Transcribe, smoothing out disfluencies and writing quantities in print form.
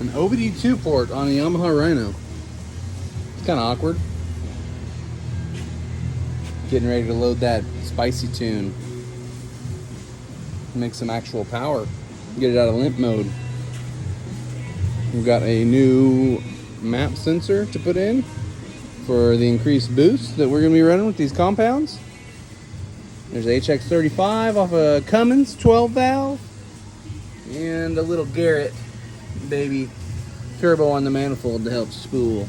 An OBD2 port on a Yamaha Rhino. It's kind of awkward. Getting ready to load that spicy tune. Make some actual power. Get it out of limp mode. We've got a new map sensor to put in for the increased boost that we're going to be running with these compounds. There's HX35 off a Cummins 12 valve. And a little Garrett baby turbo on the manifold to help spool.